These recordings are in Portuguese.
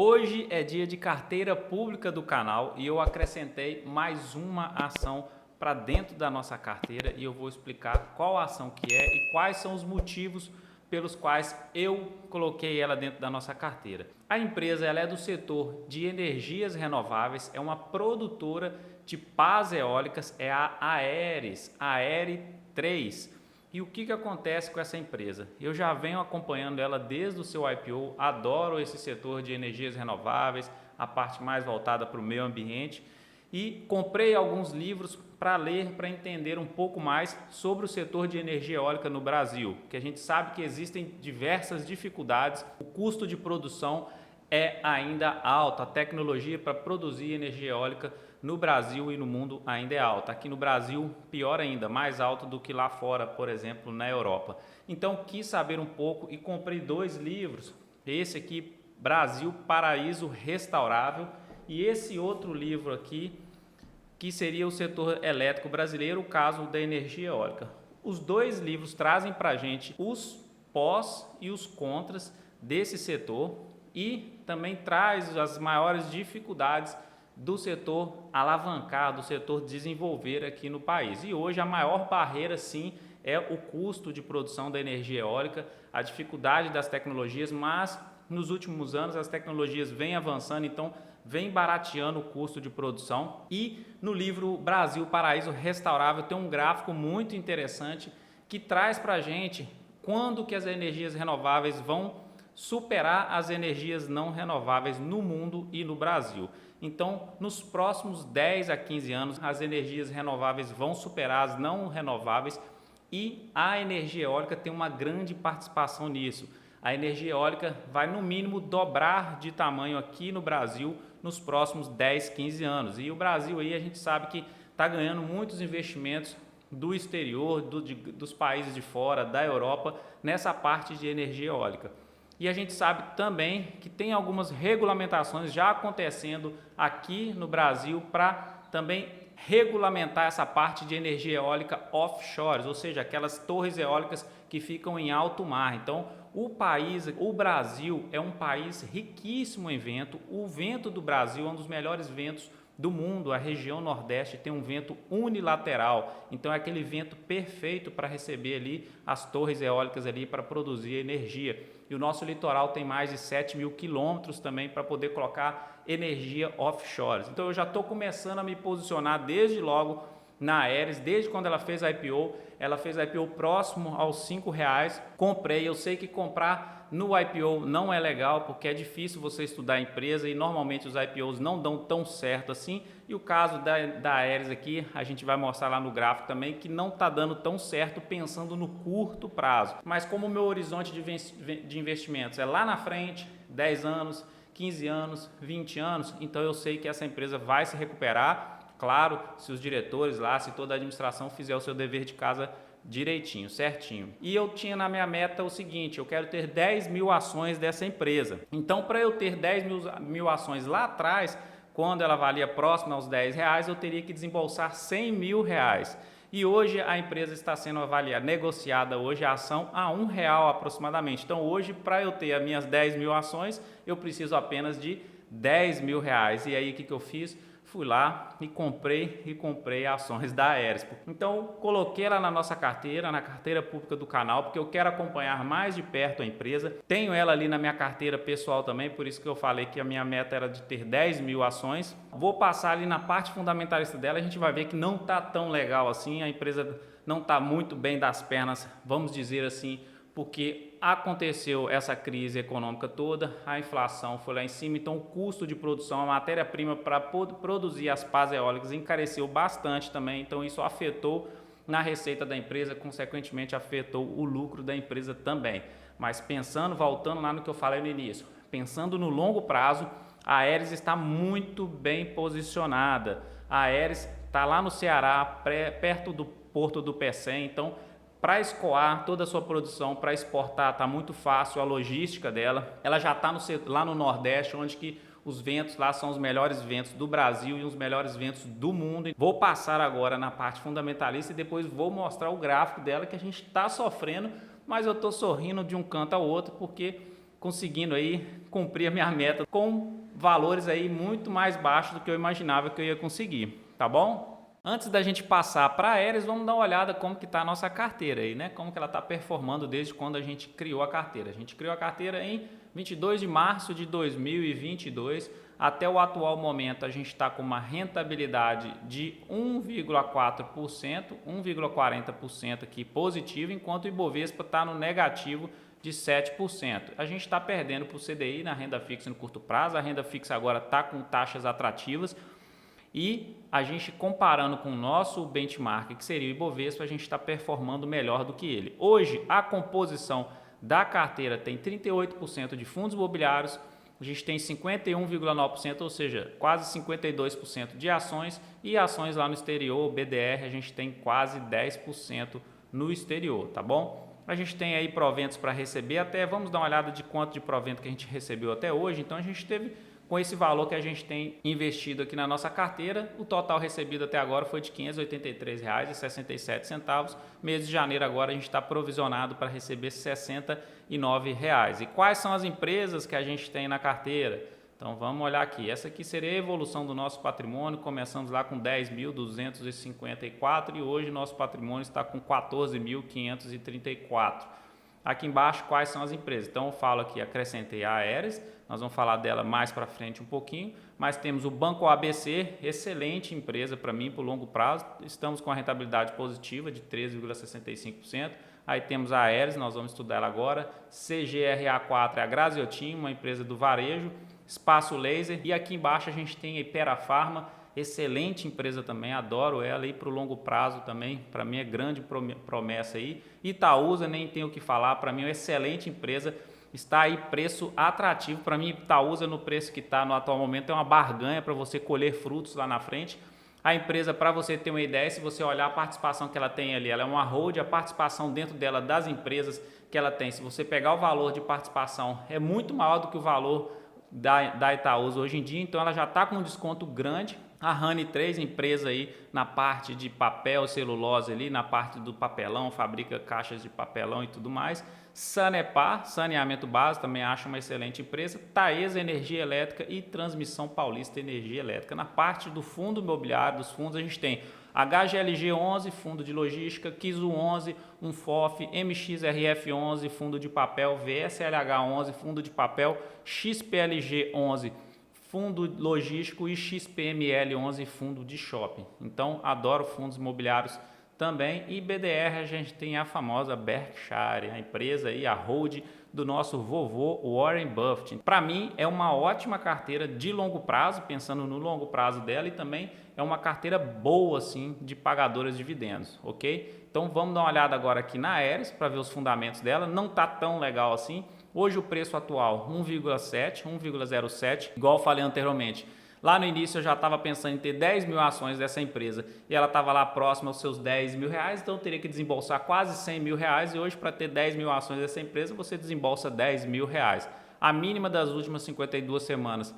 Hoje é dia de carteira pública do canal e eu acrescentei mais uma ação para dentro da nossa carteira e eu vou explicar qual ação que é e quais são os motivos pelos quais eu coloquei ela dentro da nossa carteira. A empresa ela é do setor de energias renováveis, é uma produtora de pás eólicas, é a Aeres, Aere 3. E o que acontece com essa empresa? Eu já venho acompanhando ela desde o seu IPO, adoro esse setor de energias renováveis, a parte mais voltada para o meio ambiente e comprei alguns livros para ler, para entender um pouco mais sobre o setor de energia eólica no Brasil, que a gente sabe que existem diversas dificuldades, o custo de produção é ainda alto, a tecnologia para produzir energia eólica no Brasil e no mundo ainda é alta. Aqui no Brasil, pior ainda, mais alto do que lá fora, por exemplo, na Europa. Então, quis saber um pouco e comprei dois livros. Esse aqui, Brasil Paraíso Restaurável, e esse outro livro aqui, que seria o setor elétrico brasileiro, o caso da energia eólica. Os dois livros trazem para a gente os pós e os contras desse setor e também traz as maiores dificuldades do setor alavancar, do setor desenvolver aqui no país. E hoje a maior barreira, sim, é o custo de produção da energia eólica, a dificuldade das tecnologias, mas nos últimos anos as tecnologias vêm avançando, então vem barateando o custo de produção. E no livro Brasil Paraíso Restaurável tem um gráfico muito interessante que traz para a gente quando que as energias renováveis vão superar as energias não renováveis no mundo e no Brasil. Então, nos próximos 10 a 15 anos, as energias renováveis vão superar as não renováveis e a energia eólica tem uma grande participação nisso. A energia eólica vai, no mínimo, dobrar de tamanho aqui no Brasil nos próximos 10, 15 anos. E o Brasil, aí, a gente sabe que está ganhando muitos investimentos do exterior, dos países de fora, da Europa, nessa parte de energia eólica. E a gente sabe também que tem algumas regulamentações já acontecendo aqui no Brasil para também regulamentar essa parte de energia eólica offshore, ou seja, aquelas torres eólicas que ficam em alto mar. Então, o Brasil é um país riquíssimo em vento. O vento do Brasil é um dos melhores ventos do mundo. A região Nordeste tem um vento unilateral, então é aquele vento perfeito para receber ali as torres eólicas ali para produzir energia. E o nosso litoral tem mais de 7.000 quilômetros também para poder colocar energia offshore. Então eu já estou começando a me posicionar desde logo na Aeres, desde quando ela fez a IPO. Ela fez a IPO próximo aos R$5. Comprei, eu sei que comprar no IPO não é legal, porque é difícil você estudar a empresa e normalmente os IPOs não dão tão certo assim. E o caso da Aeres aqui, a gente vai mostrar lá no gráfico também, que não está dando tão certo pensando no curto prazo. Mas como o meu horizonte de investimentos é lá na frente, 10 anos, 15 anos, 20 anos, então eu sei que essa empresa vai se recuperar. Claro, se os diretores lá, se toda a administração fizer o seu dever de casa direitinho, certinho. E eu tinha na minha meta o seguinte, eu quero ter 10.000 ações dessa empresa. Então, para eu ter 10.000 ações lá atrás, quando ela valia próximo aos R$10, eu teria que desembolsar R$100.000. E hoje a empresa está sendo avaliada, negociada hoje a ação a R$1 aproximadamente. Então, hoje, para eu ter as minhas 10.000 ações, eu preciso apenas de R$10.000. E aí, o que eu fiz? Fui lá e comprei ações da Aeres. Então, coloquei ela na nossa carteira, na carteira pública do canal, porque eu quero acompanhar mais de perto a empresa. Tenho ela ali na minha carteira pessoal também, por isso que eu falei que a minha meta era de ter 10.000 ações. Vou passar ali na parte fundamentalista dela, a gente vai ver que não está tão legal assim, a empresa não está muito bem das pernas, vamos dizer assim, porque aconteceu essa crise econômica toda, a inflação foi lá em cima, então o custo de produção, a matéria-prima para produzir as pás eólicas encareceu bastante também, então isso afetou na receita da empresa, consequentemente afetou o lucro da empresa também. Mas pensando, voltando lá no que eu falei no início, pensando no longo prazo, a Aeres está muito bem posicionada. A Aeres está lá no Ceará, perto do Porto do Pecém, então para escoar toda a sua produção, para exportar, está muito fácil a logística dela. Ela já está lá no Nordeste, onde que os ventos lá são os melhores ventos do Brasil e os melhores ventos do mundo. Vou passar agora na parte fundamentalista e depois vou mostrar o gráfico dela, que a gente está sofrendo, mas eu estou sorrindo de um canto ao outro, porque conseguindo aí cumprir a minha meta com valores aí muito mais baixos do que eu imaginava que eu ia conseguir, tá bom? Antes da gente passar para a Aeres, vamos dar uma olhada como que está a nossa carteira aí, né? Como que ela está performando desde quando a gente criou a carteira. A gente criou a carteira em 22 de março de 2022. Até o atual momento, a gente está com uma rentabilidade de 1,4%, 1,40% aqui positivo, enquanto o Ibovespa está no negativo de 7%. A gente está perdendo para o CDI na renda fixa no curto prazo. A renda fixa agora está com taxas atrativas. E a gente comparando com o nosso benchmark, que seria o Ibovespa, a gente está performando melhor do que ele. Hoje, a composição da carteira tem 38% de fundos imobiliários, a gente tem 51,9%, ou seja, quase 52% de ações, e ações lá no exterior, BDR, a gente tem quase 10% no exterior, tá bom? A gente tem aí proventos para receber, até vamos dar uma olhada de quanto de provento que a gente recebeu até hoje. Então a gente teve, com esse valor que a gente tem investido aqui na nossa carteira, o total recebido até agora foi de R$ 583,67. Mês de janeiro agora a gente está provisionado para receber R$ 69. E quais são as empresas que a gente tem na carteira? Então vamos olhar aqui. Essa aqui seria a evolução do nosso patrimônio. Começamos lá com 10.254 e hoje nosso patrimônio está com 14.534. Aqui embaixo, quais são as empresas? Então eu falo aqui, acrescentei a Aeres, nós vamos falar dela mais para frente um pouquinho, mas temos o Banco ABC, excelente empresa para mim, por longo prazo, estamos com a rentabilidade positiva de 13,65%. Aí temos a Aeres, nós vamos estudar ela agora, CGRA4 é a Graziotin, uma empresa do varejo, Espaço Laser, e aqui embaixo a gente tem a Hypera Pharma, excelente empresa também, adoro ela, e para o longo prazo também, para mim é grande promessa aí. Itaúsa, nem tenho o que falar, para mim é uma excelente empresa, está aí preço atrativo, para mim Itaúsa no preço que está no atual momento é uma barganha para você colher frutos lá na frente. A empresa, para você ter uma ideia, se você olhar a participação que ela tem ali, ela é uma hold, a participação dentro dela das empresas que ela tem, se você pegar o valor de participação, é muito maior do que o valor da Itaúsa hoje em dia, então ela já está com um desconto grande. A Honey3, empresa aí na parte de papel, celulose ali, na parte do papelão, fabrica caixas de papelão e tudo mais. Sanepar, saneamento básico, também acho uma excelente empresa. Taesa Energia Elétrica e Transmissão Paulista Energia Elétrica. Na parte do fundo imobiliário, dos fundos, a gente tem HGLG 11, fundo de logística, Kizu 11, Unfof, MXRF 11, fundo de papel, VSLH 11, fundo de papel, XPLG 11, fundo logístico, e XPML 11, fundo de shopping. Então, adoro fundos imobiliários também. E BDR, a gente tem a famosa Berkshire, a empresa aí, a hold do nosso vovô Warren Buffett. Para mim, é uma ótima carteira de longo prazo, pensando no longo prazo dela, e também é uma carteira boa, assim, de pagadoras de dividendos, ok? Então, vamos dar uma olhada agora aqui na Aeres para ver os fundamentos dela. Não está tão legal assim. Hoje o preço atual 1,7, 1,07, igual eu falei anteriormente. Lá no início eu já estava pensando em ter 10 mil ações dessa empresa e ela estava lá próxima aos seus 10 mil reais, então eu teria que desembolsar quase 100 mil reais, e hoje para ter 10 mil ações dessa empresa você desembolsa 10 mil reais. A mínima das últimas 52 semanas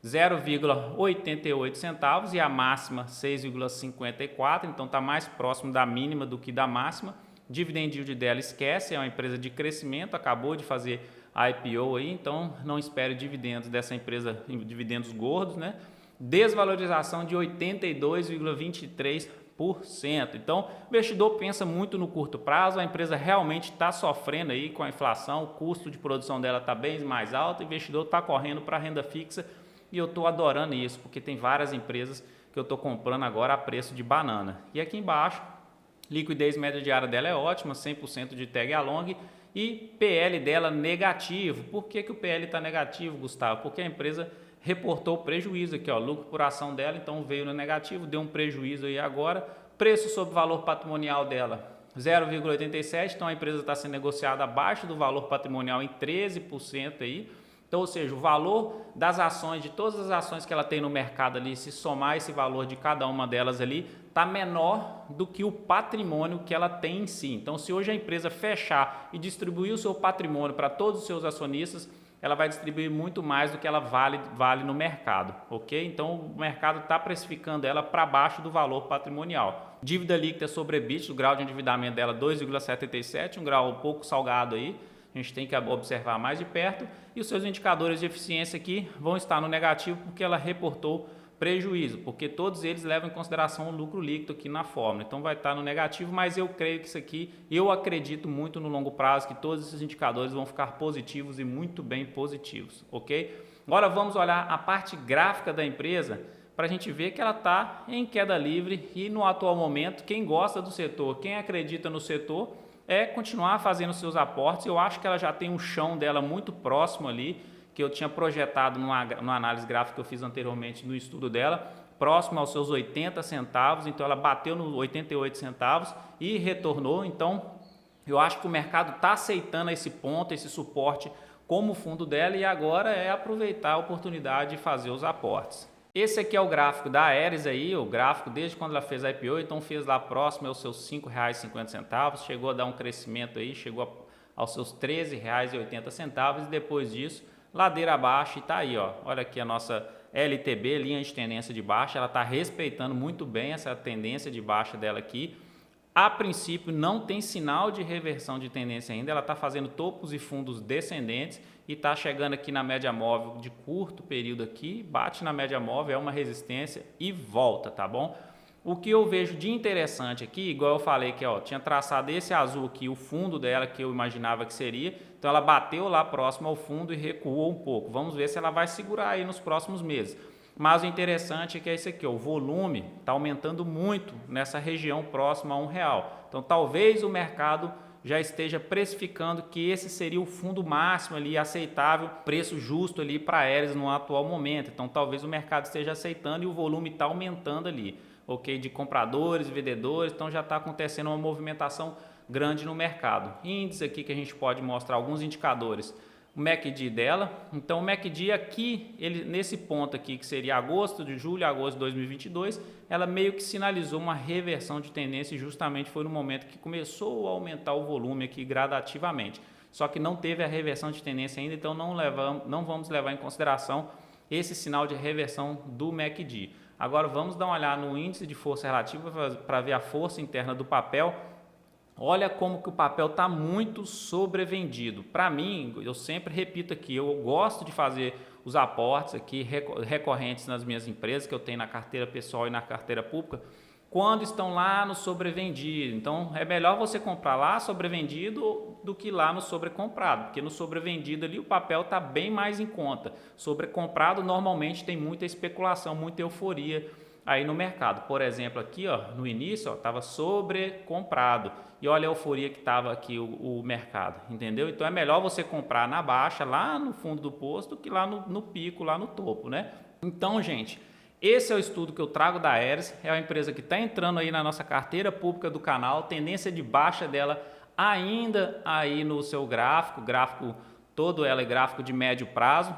0,88 centavos e a máxima 6,54, então está mais próximo da mínima do que da máxima. Dividend yield dela esquece, é uma empresa de crescimento, acabou de fazer a IPO aí, então não espere dividendos dessa empresa, dividendos gordos, né? Desvalorização de 82,23%. Então, o investidor pensa muito no curto prazo, a empresa realmente está sofrendo aí com a inflação, o custo de produção dela está bem mais alto, o investidor está correndo para a renda fixa, e eu estou adorando isso, porque tem várias empresas que eu estou comprando agora a preço de banana. E aqui embaixo, liquidez média diária dela é ótima, 100% de tag along, e PL dela negativo. Por que o PL está negativo, Gustavo? Porque a empresa reportou prejuízo aqui, ó, lucro por ação dela, então veio no negativo, deu um prejuízo aí agora. Preço sobre valor patrimonial dela 0,87, então a empresa está sendo negociada abaixo do valor patrimonial em 13% aí. Então, ou seja, o valor das ações, de todas as ações que ela tem no mercado ali, se somar esse valor de cada uma delas ali, está menor do que o patrimônio que ela tem em si. Então, se hoje a empresa fechar e distribuir o seu patrimônio para todos os seus acionistas, ela vai distribuir muito mais do que ela vale no mercado, ok? Então, o mercado está precificando ela para baixo do valor patrimonial. Dívida líquida sobre EBITDA, o grau de endividamento dela 2,77, um grau um pouco salgado aí. a gente tem que observar mais de perto, e os seus indicadores de eficiência aqui vão estar no negativo porque ela reportou prejuízo, porque todos eles levam em consideração o lucro líquido aqui na fórmula, então vai estar no negativo, mas eu creio que isso aqui, eu acredito muito no longo prazo que todos esses indicadores vão ficar positivos e muito bem positivos, ok? Agora vamos olhar a parte gráfica da empresa para a gente ver que ela está em queda livre e no atual momento, quem gosta do setor, quem acredita no setor, é continuar fazendo seus aportes. Eu acho que ela já tem um chão dela muito próximo ali, que eu tinha projetado numa análise gráfica que eu fiz anteriormente no estudo dela, próximo aos seus 80 centavos, então ela bateu nos 88 centavos e retornou, então eu acho que o mercado está aceitando esse ponto, esse suporte como fundo dela e agora é aproveitar a oportunidade de fazer os aportes. Esse aqui é o gráfico da Aeris aí, o gráfico desde quando ela fez a IPO, então fez lá próximo aos seus R$ 5,50, chegou a dar um crescimento aí, chegou aos seus R$ 13,80 e depois disso, ladeira abaixo e tá aí, ó. Olha aqui a nossa LTB, linha de tendência de baixa, ela está respeitando muito bem essa tendência de baixa dela aqui. A princípio não tem sinal de reversão de tendência ainda, ela está fazendo topos e fundos descendentes e está chegando aqui na média móvel de curto período aqui, bate na média móvel, é uma resistência e volta, tá bom? O que eu vejo de interessante aqui, igual eu falei que ó, tinha traçado esse azul aqui, o fundo dela que eu imaginava que seria, então ela bateu lá próximo ao fundo e recuou um pouco. Vamos ver se ela vai segurar aí nos próximos meses. Mas o interessante é que é isso aqui, ó, o volume está aumentando muito nessa região próxima a R$1. Então talvez o mercado já esteja precificando que esse seria o fundo máximo ali aceitável, preço justo ali para a Aeris no atual momento. Então talvez o mercado esteja aceitando e o volume está aumentando ali, ok? De compradores, vendedores, então já está acontecendo uma movimentação grande no mercado. Índice aqui que a gente pode mostrar alguns indicadores. O MACD dela, então o MACD aqui, ele, nesse ponto aqui que seria julho, agosto de 2022, ela meio que sinalizou uma reversão de tendência e justamente foi no momento que começou a aumentar o volume aqui gradativamente. Só que não teve a reversão de tendência ainda, então não vamos levar em consideração esse sinal de reversão do MACD. Agora vamos dar uma olhada no índice de força relativa para ver a força interna do papel. Olha como que o papel está muito sobrevendido. Para mim, eu sempre repito aqui, eu gosto de fazer os aportes aqui recorrentes nas minhas empresas que eu tenho na carteira pessoal e na carteira pública, quando estão lá no sobrevendido. Então, é melhor você comprar lá sobrevendido do que lá no sobrecomprado, porque no sobrevendido ali o papel está bem mais em conta. Sobrecomprado normalmente tem muita especulação, muita euforia aí no mercado. Por exemplo, aqui ó, no início estava sobrecomprado e olha a euforia que estava aqui o mercado, entendeu? Então é melhor você comprar na baixa, lá no fundo do poço, do que lá no pico, lá no topo, né? Então, gente, esse é o estudo que eu trago da Aeris, é uma empresa que está entrando aí na nossa carteira pública do canal, tendência de baixa dela ainda aí no seu gráfico todo ela é gráfico de médio prazo,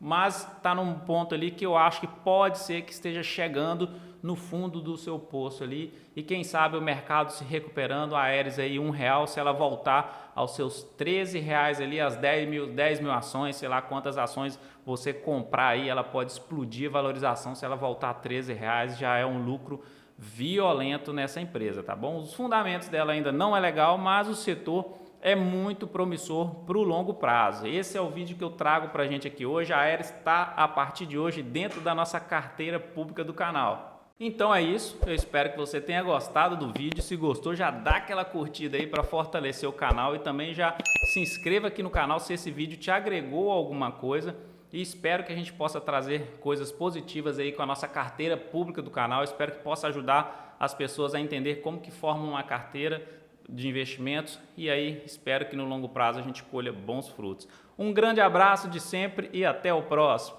mas está num ponto ali que eu acho que pode ser que esteja chegando no fundo do seu poço ali e quem sabe o mercado se recuperando, a Aeris aí R$1, se ela voltar aos seus R$13 ali, as 10 mil ações, sei lá quantas ações você comprar aí, ela pode explodir a valorização, se ela voltar a R$13 já é um lucro violento nessa empresa, tá bom? Os fundamentos dela ainda não é legal, mas o setor é muito promissor para o longo prazo. Esse é o vídeo que eu trago para a gente aqui hoje. A Aeris está, a partir de hoje, dentro da nossa carteira pública do canal. Então é isso, eu espero que você tenha gostado do vídeo. Se gostou, já dá aquela curtida aí para fortalecer o canal e também já se inscreva aqui no canal se esse vídeo te agregou alguma coisa. E espero que a gente possa trazer coisas positivas aí com a nossa carteira pública do canal. Espero que possa ajudar as pessoas a entender como que formam uma carteira de investimentos e aí espero que no longo prazo a gente colha bons frutos. Um grande abraço de sempre e até o próximo.